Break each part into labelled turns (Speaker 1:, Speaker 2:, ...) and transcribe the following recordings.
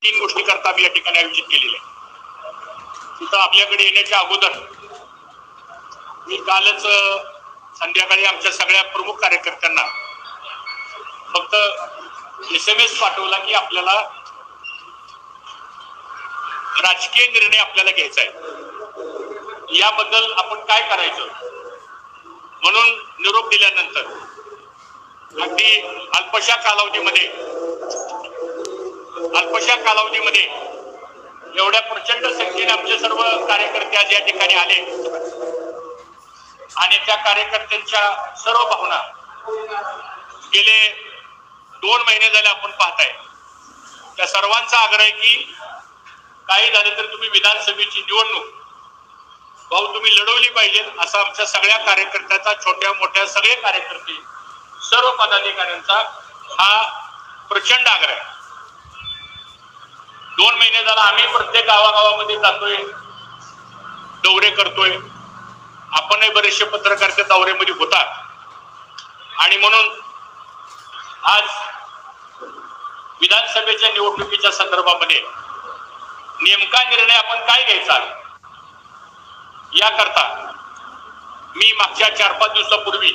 Speaker 1: तीन गोष्टी करता आम्ही या ठिकाणी आयोजित केलेल्या आहे। तिथं आपल्याकडे येण्याच्या अगोदर मी कालच संध्याकाळी आमच्या सगळ्या प्रमुख कार्यकर्त्यांना फक्त SMS पाठवला की आपल्याला राजकीय निर्णय आपल्याला घ्यायचा आहे, याबद्दल आपण काय करायचं म्हणून निरोप दिल्यानंतर अगदी अल्पशा कालावधीमध्ये एवढ्या प्रचंड संख्येने आमचे सर्व कार्यकर्ते आज या ठिकाणी आले आणि त्या कार्यकर्त्यांच्या सर्व भावना गेले 2 महिने झाले आपण पाहताय। त्या सर्वांचा आग्रह आहे की काही झालं तर तुम्ही विधानसभेची निवडणूक भाऊ तुम्ही लढवली पाहिजे, असा आमच्या सगळ्या कार्यकर्त्यांचा, छोट्या मोठ्या सगळे कार्यकर्ते, सर्व पदाधिकाऱ्यांचा हा प्रचंड आग्रह आहे। 2 महिने झाला आम्ही प्रत्येक गावागावामध्ये जातोय, दौरे करतोय, आपणही बरेचसे पत्रकार त्या दौऱ्यामध्ये होतात आणि म्हणून आज विधानसभेच्या निवडणुकीच्या संदर्भामध्ये नेमका निर्णय आपण काय घ्यायचा याकरता मी मागच्या 4-5 दिवसापूर्वी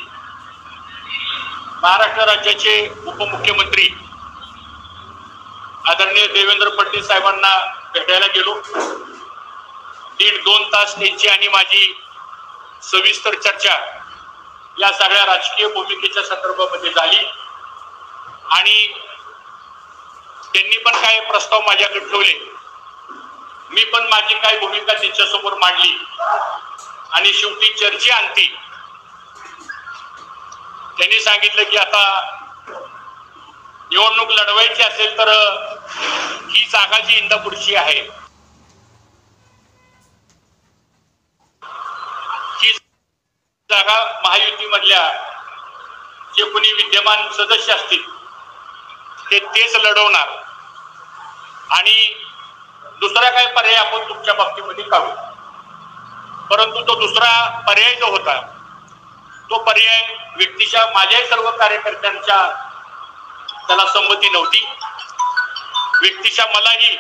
Speaker 1: महाराष्ट्र राज्याचे उपमुख्यमंत्री आदरणीय देवेंद्र फडणवीस साहेबांना भेटायला गेलो। 1.5-2 तास त्यांची आणि माझी सविस्तर चर्चा या सगळ्या राजकीय भूमिकेच्या संदर्भामध्ये झाली आणि त्यांनी पण काय प्रस्ताव माझ्याकडे ठेवले, मी पण माझी काय भूमिका त्यांच्यासमोर मांडली आणि शेवटी चर्चेअंती त्यांनी सांगितलं की आता निवडणूक लढवायची असेल तर ही जागा जी इंदापूरची आहे ही जागा महायुतीमधल्या जे कोणी विद्यमान सदस्य असतील तेच लढवणार आणि दुसरा काय पर्याय आपण तुमच्या बाबतीमध्ये काढू। परंतु तो दुसरा पर्याय जो होता तो पर्याय व्यक्तीच्या माझ्याही सर्व कार्यकर्त्यांच्या त्याला संमती नव्हती। व्यक्तीच्या मलाही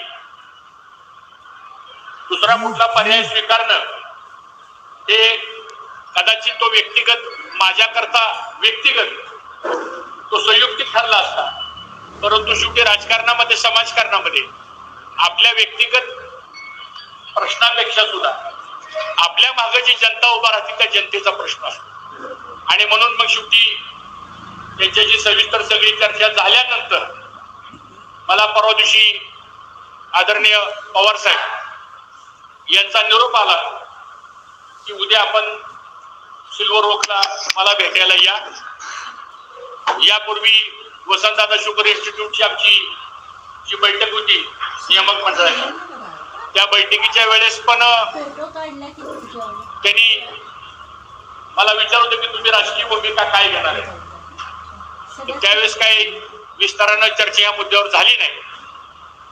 Speaker 1: दुसरा कुठला पर्याय स्वीकारणं हे कदाचित तो व्यक्तिगत माझ्याकरता व्यक्तिगत तो संयुक्तिक ठरला असता, परंतु शेवटी राजकारणामध्ये समाजकारणामध्ये आपल्या व्यक्तिगत प्रश्नापेक्षा सुद्धा आपल्या मागे जी जनता उभा राहते त्या जनतेचा प्रश्न असतो आणि म्हणून मग शेवटी त्यांच्याशी सविस्तर सगळी चर्चा झाल्यानंतर मला परवा दिवशी आदरणीय पवार साहेब यांचा निरोप आला की उद्या आपण सिल्वर ओकला मला भेटायला या। यापूर्वी वसंतदादा शुगर इन्स्टिट्यूटची आमची जी बैठक होती नियामक मंडळाची, त्या बैठकीच्या वेळेस पण त्यांनी मला विचारलं होतं की तुम्ही राजकीय भूमिका काय घेणार आहे। त्यावेळेस काही विस्तारानं चर्चा या मुद्द्यावर झाली नाही,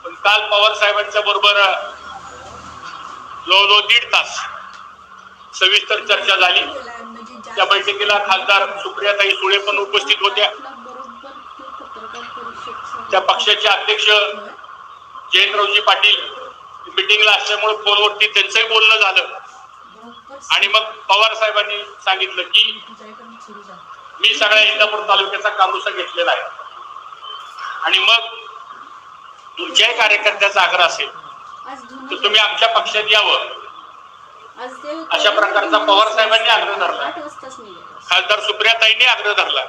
Speaker 1: पण काल पवार साहेबांच्या बरोबर जवळजवळ 1.5 तास सविस्तर चर्चा झाली। त्या बैठकीला खासदार सुप्रियाताई सुळे पण उपस्थित होत्या, त्या पक्षाचे अध्यक्ष जयंतरावजी पाटील मीटिंगला असल्यामुळे फोनवरती त्यांचंही बोलणं झालं आणि मग पवार साहेबांनी सांगितलं की मी सगळ्या इंदापूर तालुक्याचा कामोसा घेतलेला आहे आणि मग तुमच्याही कार्यकर्त्याचा आग्रह असेल तर तुम्ही आमच्या पक्षात यावं, अशा प्रकारचा पवार साहेबांनी आग्रह धरला, खासदार सुप्रियाताईंनी आग्रह धरला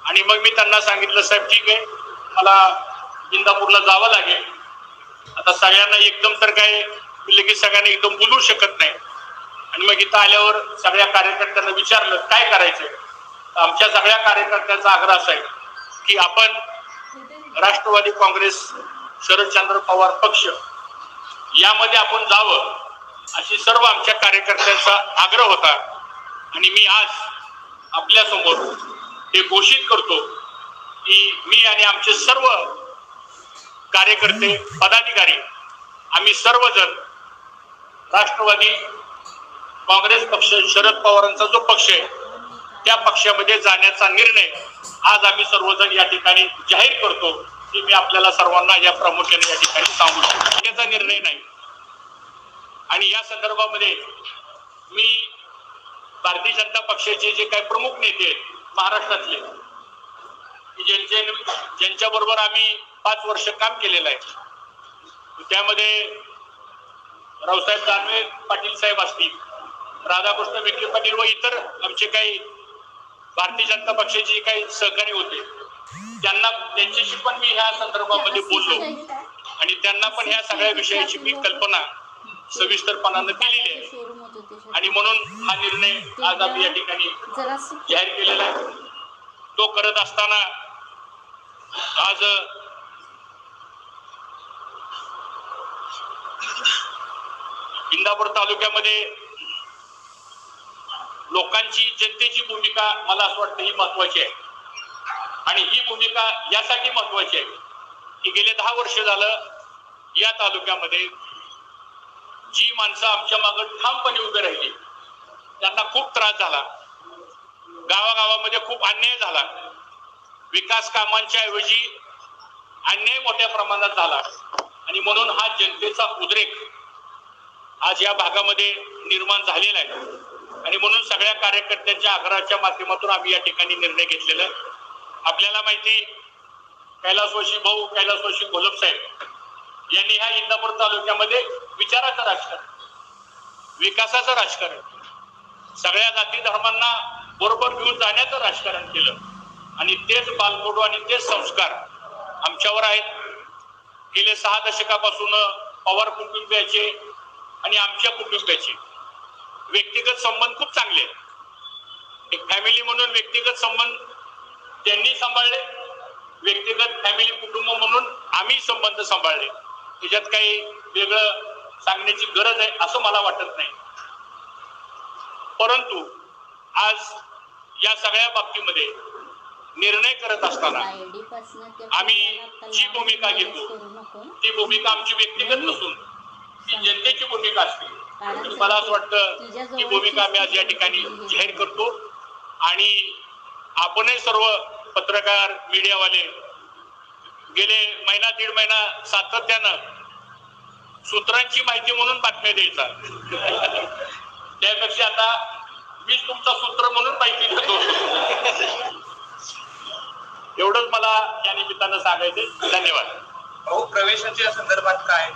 Speaker 1: आणि मग मी त्यांना सांगितलं साहेब ठीक आहे, मला इंदापूरला जावं लागेल। आता सगळ्यांना एकदम तर काय लगेच सगळ्यांना एकदम बोलू शकत नाही आणि मग इथं आल्यावर सगळ्या कार्यकर्त्यांना विचारलं काय करायचंय। आमच्या सगळ्या कार्यकर्त्यांचा आग्रह असा आहे की आपण राष्ट्रवादी काँग्रेस शरदचंद्र पवार पक्ष यामध्ये आपण जावं, अशी सर्व आमच्या कार्यकर्त्यांचा आग्रह होता आणि मी आज आपल्या समोर हे घोषित करतो की मी आणि आमचे सर्व कार्यकर्ते पदाधिकारी आम्ही सर्वजण राष्ट्रवादी काँग्रेस पक्ष शरद पवारांचा जो पक्ष आहे त्या पक्षामध्ये जाण्याचा निर्णय आज आम्ही सर्वजण या ठिकाणी जाहीर करतो ती मी आपल्याला सर्वांना या प्रामुख्याने या ठिकाणी सांगू शकतो. त्याचा निर्णय नाही. आणि या संदर्भामध्ये मी भारतीय जनता पक्षाचे जे काही प्रमुख नेते आहेत महाराष्ट्रातले, ज्यांच्या बरोबर आम्ही 5 वर्ष काम केलेलं आहे, त्यामध्ये रावसाहेब दानवे पाटील साहेब असतील, राधाकृष्ण विखे पाटील व इतर आमचे काही भारतीय जनता पक्षाचे काही सहकारी होते, त्यांच्याशी पण मी ह्या संदर्भामध्ये बोललो आणि त्यांना पण ह्या सगळ्या विषयाची मी कल्पना सविस्तरपणाने दिलेली आहे. आणि म्हणून हा निर्णय आज आम्ही या ठिकाणी जाहीर केलेला आहे. तो करत असताना आज इंदापूर तालुक्यामध्ये लोकांची, जनतेची भूमिका मला असं वाटतं ही महत्वाची आहे. आणि ही भूमिका यासाठी महत्वाची आहे की गेले 10 वर्ष झालं या तालुक्यामध्ये जी माणसं आमच्या मागे ठामपणे उभे राहिली, त्यांना खूप त्रास झाला, गावागावामध्ये खूप अन्याय झाला, विकास कामांच्या ऐवजी अन्याय मोठ्या प्रमाणात झाला. आणि म्हणून हा जनतेचा उद्रेक आज या भागामध्ये निर्माण झालेला आहे. आणि म्हणून सगळ्या कार्यकर्त्यांच्या आग्रहाच्या माध्यमातून आम्ही या ठिकाणी निर्णय घेतलेला आहे. आपल्याला माहिती, कैलासवासी भाऊ कैलासवासी घोलप साहेब यांनी ह्या इंदापूर तालुक्यामध्ये विचाराचं राजकारण, विकासाचं राजकारण, सगळ्या जाती धर्मांना बरोबर घेऊन जाण्याचं राजकारण केलं. आणि तेच बालकोडू आणि तेच संस्कार आमच्यावर आहेत. गेले 6 दशकापासून पवार कुटुंबियाचे आणि आमच्या कुटुंबियाचे व्यक्तिगत संबंध खूप चांगले आहेत. एक फॅमिली म्हणून व्यक्तिगत संबंध त्यांनी सांभाळले, व्यक्तिगत फॅमिली कुटुंब म्हणून आम्ही संबंध सांभाळले. त्याच्यात काही वेगळं सांगण्याची गरज आहे असं मला वाटत नाही. परंतु आज या सगळ्या बाबतीमध्ये निर्णय करत असताना आम्ही जी भूमिका घेतो ती भूमिका आमची व्यक्तिगत नसून ती जनतेची भूमिका असते. मला असं वाटतं ती भूमिका आम्ही आज या ठिकाणी जाहीर करतो. आणि आपणही सर्व पत्रकार, मीडियावाले गेले महिना 1.5 महिना सातत्यानं सूत्रांची माहिती म्हणून बातम्या द्यायचा, त्यापेक्षा आता मीच तुमचा सूत्र म्हणून माहिती देतो. एवढंच मला या निमित्तानं सांगायचं. धन्यवाद.
Speaker 2: प्रवेशाच्या संदर्भात काय